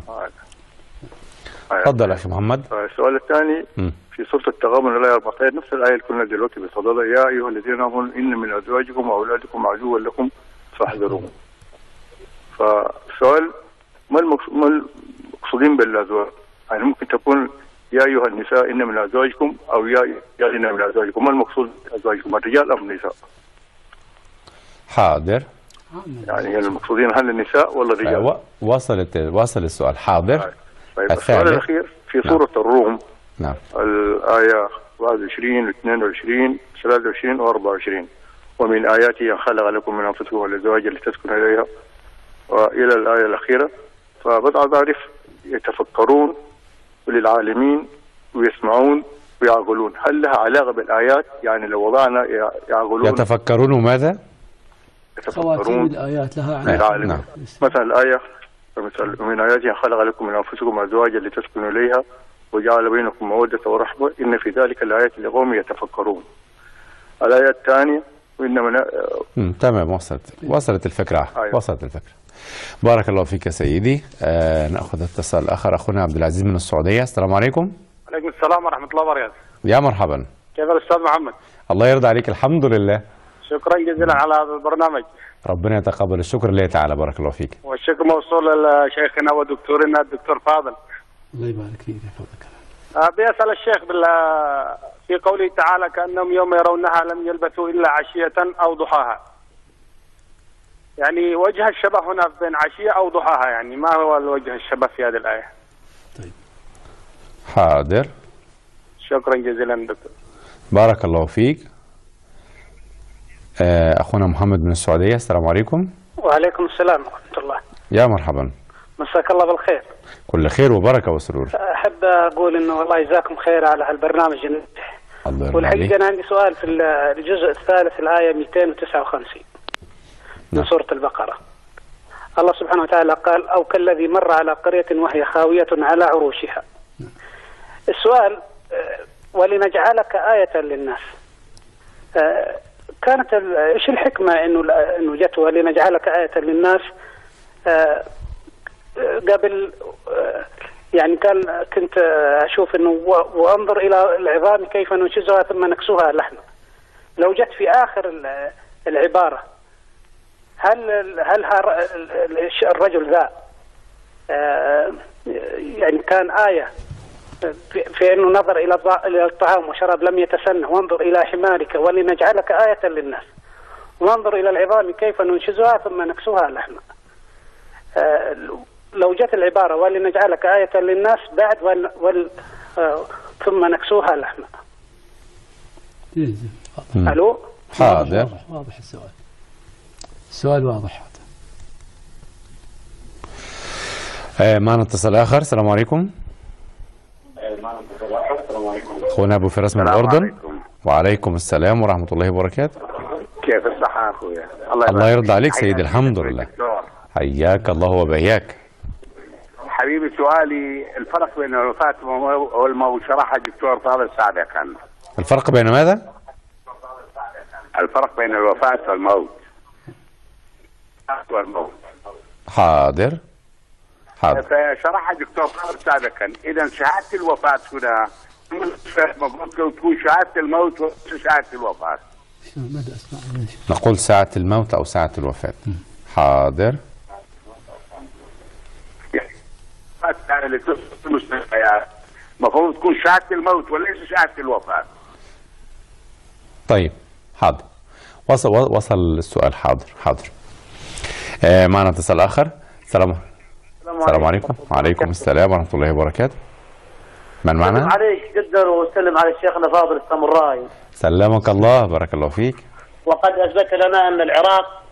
تفضل يا أخي محمد. السؤال الثاني في سورة التغابن الآية 14، نفس الآية اللي كنا دلوقتي بصددها، يا أيها الذين آمنوا إن من أزواجكم وأولادكم عدوا لكم فاحذروهم. فالسؤال ما المقصودين بالأزواج؟ يعني ممكن تكون يا أيها النساء إن من أزواجكم، أو يا إن من أزواجكم. ما المقصود أزواجكم، الرجال أم النساء؟ حاضر. يعني المقصودين هل النساء ولا الرجال؟ وصل السؤال. حاضر. طيب السؤال الأخير في سورة الروم. نعم. الآية 21 و22 23 و24، ومن آياته أن خلق لكم من أنفسكم الأزواج لتسكنوا إليها، وإلى الآية الأخيرة. فبدأ أعرف يتفكرون وللعالمين ويسمعون ويعقلون، هل لها علاقة بالآيات؟ يعني لو وضعنا يعقلون يتفكرون ماذا؟ خواتيم الآيات لها علاقة. نعم. مثلا الآية ومن آياته أن خلق لكم من أنفسكم أزواجا لتسكنوا إليها وجعل بينكم مودة ورحمة إن في ذلك الآيات لقوم يتفكرون. الآية الثانية وإنما تمام. وصلت الفكرة. أيوة. وصلت الفكرة. بارك الله فيك يا سيدي. نأخذ اتصال آخر. أخونا عبد العزيز من السعودية. السلام عليكم. عليكم السلام ورحمة الله وبركاته. يا مرحبا. كيف الأستاذ محمد؟ الله يرضى عليك. الحمد لله. شكرا جزيلا على هذا البرنامج. ربنا يتقبل. الشكر لله تعالى. بارك الله فيك. والشكر موصول لشيخنا ودكتورنا الدكتور فاضل. الله يبارك فيك. يحفظك. بيسأل الشيخ في قوله تعالى كأنهم يوم يرونها لم يلبثوا إلا عشية أو ضحاها. يعني وجه الشبه هنا بين عشية أو ضحاها، يعني ما هو الوجه الشبه في هذه الآية؟ طيب. حاضر. شكرا جزيلا دكتور. بارك الله فيك. أخونا محمد من السعودية. السلام عليكم. وعليكم السلام ورحمة الله. يا مرحبا. مساك الله بالخير. كل خير وبركة وسرور. أحب أقول إنه والله يجزاكم خير على هالبرنامج الناجح. الله يرضى عليك. والحقيقة أنا عندي سؤال في الجزء الثالث الآية 259 من سورة البقرة. الله سبحانه وتعالى قال: أو كالذي مر على قرية وهي خاوية على عروشها. السؤال: ولنجعلك آية للناس. كانت ايش الحكمة انه جت ولنجعلك آية للناس؟ قبل يعني كنت اشوف انه وانظر الى العظام كيف ننشزها ثم نكسوها لحما. لو جت في اخر العبارة هل الرجل ذا يعني كان آية في انه نظر الى الطعام وشرب لم يتسنه، وانظر الى حمارك ولنجعلك آية للناس، وانظر الى العظام كيف ننشزها ثم نكسوها لحما. لو جت العبارة ولنجعلك آية للناس بعد ثم نكسوها لحما. الو. حاضر. واضح السؤال واضح. معنا اتصال آخر. السلام عليكم. أخونا أبو فراس من الأردن. عليكم. وعليكم السلام ورحمة الله وبركاته. كيف الصحة أخويا؟ الله يرضى عليك سيدي. الحمد لله. حياك الله وبياك. حبيبي سؤالي الفرق بين الوفاة والموت شرحها الدكتور طارق سابقا. الفرق بين ماذا؟ الفرق بين الوفاة والموت. حاضر. فشرحها الدكتور طارق سابقا. إذا شهادة الوفاة هنا المفروض تكون شهادة الموت وشهادة الوفاة. نقول ساعة الموت أو ساعة الوفاة. حاضر. المفروض تكون شهادة الموت وليس شهادة الوفاة. طيب حاضر. وصل السؤال. حاضر. معنا اتصال آخر. السلام عليكم. وعليكم السلام ورحمة الله وبركاته. من معنا؟ سلم عليك قدر وسلم على شيخنا فاضل الساموراي. سلمك الله. بارك الله فيك. وقد أثبت لنا أن العراق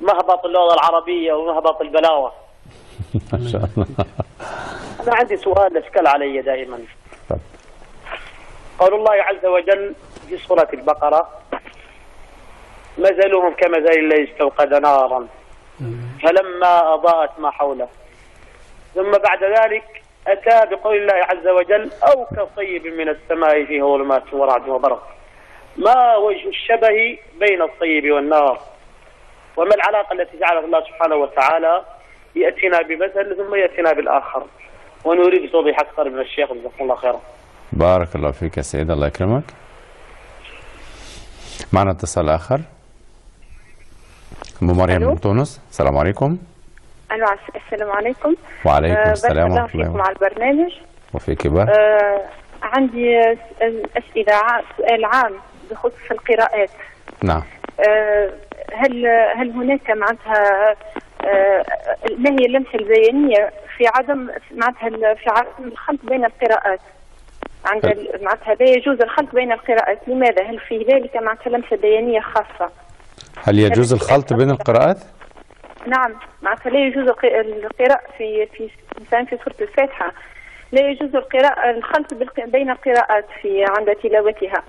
مهبط اللغة العربية ومهبط البلاوة. ما شاء الله. أنا عندي سؤال أشكال علي دائما. طب. قول الله عز وجل في سورة البقرة: مثلهم كمثل الذي استوقد نارا فلما أضاءت ما حوله ثم بعد ذلك أتى بقول الله عز وجل: أو كصيب من السماء فيه ظلمات ورعد وبرق. ما وجه الشبه بين الصيب والنار؟ وما العلاقة التي جعلها الله سبحانه وتعالى يأتينا بمثل ثم يأتينا بالآخر؟ ونريد توضيح أكثر من الشيخ جزاكم الله خيرا. بارك الله فيك يا سيد. الله يكرمك. معنا اتصال آخر. أم مريم من تونس. السلام عليكم. ألو. السلام عليكم. وعليكم السلام ورحمة الله وبركاته. على البرنامج. وفيك بارك. عندي أسئلة. سؤال عام بخصوص القراءات. نعم. هل هناك معناتها ما هي اللمسة البيانية في عدم معناتها في عدم الخلط بين القراءات؟ معناتها لا يجوز الخلط بين القراءات. لماذا؟ هل في ذلك معناتها لمسة بيانية خاصة؟ هل يجوز الخلط بين القراءات؟ نعم. معناتها لا يجوز القراءة في مثلا في سورة الفاتحة لا يجوز الخلط بين القراءات عند تلاوتها.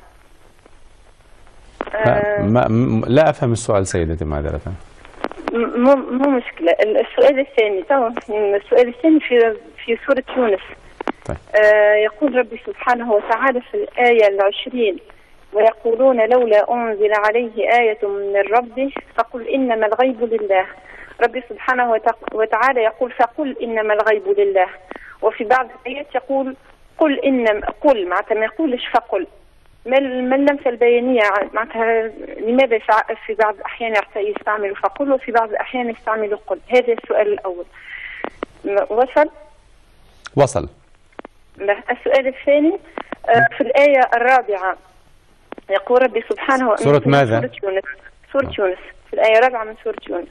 لا أفهم السؤال سيدتي معذرة. مو مشكلة. السؤال الثاني في سورة يونس. طيب. يقول ربي سبحانه وتعالى في الآية 20: ويقولون لولا أنزل عليه آية من ربه فقل إنما الغيب لله. ربي سبحانه وتعالى يقول: فقل إنما الغيب لله. وفي بعض الآيات يقول قل معناتها ما يقولش فقل. ما اللمسة البيانية معناتها لماذا في بعض الأحيان يستعملوا فقل وفي بعض الأحيان يستعملوا قل؟ هذا السؤال الأول. وصل. السؤال الثاني في الآية 4 يقول ربي سبحانه سورة ماذا؟ سورة يونس. في الآية 4 من سورة يونس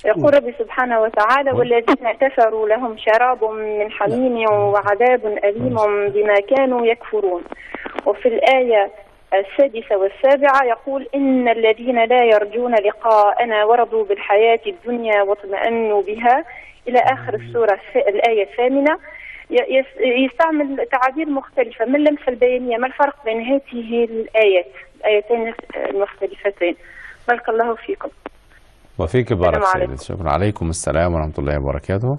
يقول ربي سبحانه وتعالى: والذين كفروا لهم شراب من حميم وعذاب أليم بما كانوا يكفرون. وفي الآية السادسة والسابعة يقول إن الذين لا يرجون لقاءنا ورضوا بالحياة الدنيا واطمأنوا بها إلى آخر السورة الآية الثامنة. يستعمل تعابير مختلفة. ما اللمسة البيانية؟ ما الفرق بين هذه الآيتين المختلفتين؟ بارك الله فيكم. وفيك بارك سيدتي. شكرا. عليكم السلام ورحمة الله وبركاته.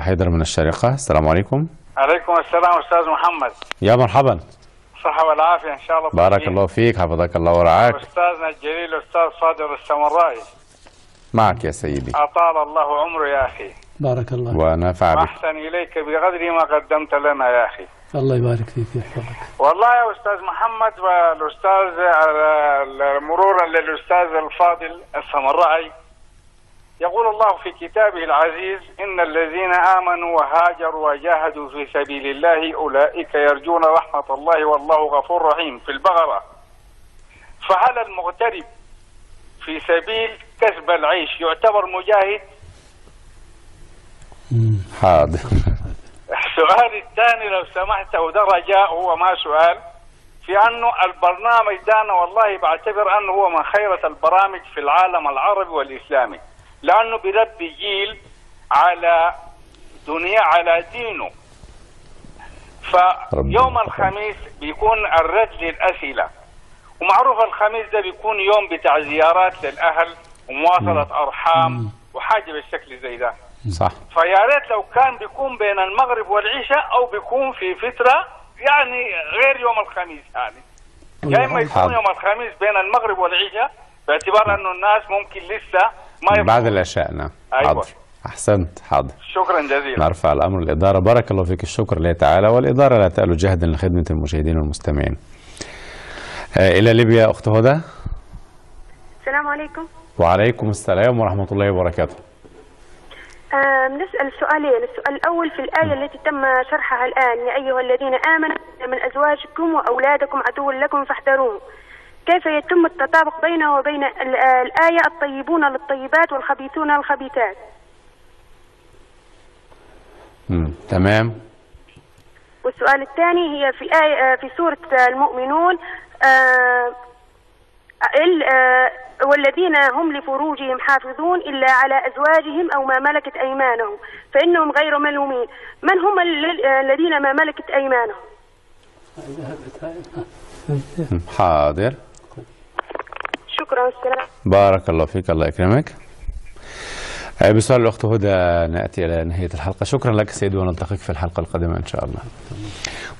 حيدر من الشارقة. السلام عليكم. عليكم السلام أستاذ محمد. يا مرحبا. صحة والعافية إن شاء الله. بارك الله فيك، حفظك الله ورعاك. أستاذنا الجليل أستاذ صادق السمرائي. معك يا سيدي. أطال الله عمره يا أخي. بارك الله. ونفع بك. أحسن إليك بقدر ما قدمت لنا يا أخي. الله يبارك فيك ويحفظك. والله يا أستاذ محمد والأستاذ مرورا للأستاذ الفاضل السمرائي، يقول الله في كتابه العزيز: إن الذين آمنوا وهاجروا وجاهدوا في سبيل الله أولئك يرجون رحمة الله والله غفور رحيم في البقرة. فهل المغترب في سبيل كسب العيش يعتبر مجاهد؟ حاضر. السؤال الثاني لو سمحت، وده رجاء هو ما سؤال، في أنه البرنامج ده والله بعتبر أنه هو من خيرة البرامج في العالم العربي والإسلامي، لأنه بيربي جيل على دنيا على دينه. فيوم الخميس بيكون الرد للأسئلة، ومعروف الخميس ده بيكون يوم بتاع زيارات للأهل ومواصلة أرحام وحاجة بالشكل زي ده. صح. فيا ريت لو كان بيكون بين المغرب والعشاء أو بيكون في فترة يعني غير يوم الخميس، يعني يا إما يكون يوم الخميس بين المغرب والعشاء، باعتبار أنه الناس ممكن لسه ما بعد العشاء. نعم. أيوة. حاضر. أحسنت. حاضر. شكرا جزيلا. نرفع الأمر الإدارة. بارك الله فيك. الشكر لله تعالى، والإدارة لا تألو جهدا لخدمة المشاهدين والمستمعين. إلى ليبيا أخت هدى. السلام عليكم. وعليكم السلام ورحمة الله وبركاته. نسأل سؤالين. السؤال الأول في الآية التي تم شرحها الآن: يا أيها الذين آمنوا من أزواجكم وأولادكم عدو لكم فاحذروه. كيف يتم التطابق بينه وبين الآية: الطيبون للطيبات والخبيثون للخبيثات؟ تمام. والسؤال الثاني هي في آية في سورة المؤمنون: والذين هم لفروجهم حافظون إلا على أزواجهم أو ما ملكت أيمانهم فإنهم غير ملومين. من هم الذين ما ملكت أيمانهم؟ حاضر. شكرا والسلام. بارك الله فيك. الله يكرمك. بسؤال الأخت هدى نأتي إلى نهاية الحلقة. شكرا لك سيدي، ونلتقيك في الحلقة القادمة إن شاء الله.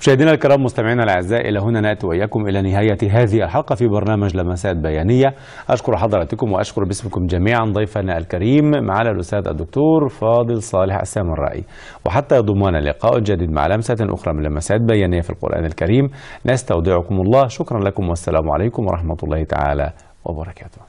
مشاهدينا الكرام، مستمعينا الأعزاء، إلى هنا نأتي وإياكم إلى نهاية هذه الحلقة في برنامج لمسات بيانية. أشكر حضراتكم وأشكر باسمكم جميعا ضيفنا الكريم معنا الأستاذ الدكتور فاضل صالح السامرائي. وحتى يضمنا لقاء جديد مع لمسة أخرى من لمسات بيانية في القرآن الكريم، نستودعكم الله. شكرا لكم والسلام عليكم ورحمة الله تعالى وبركاته.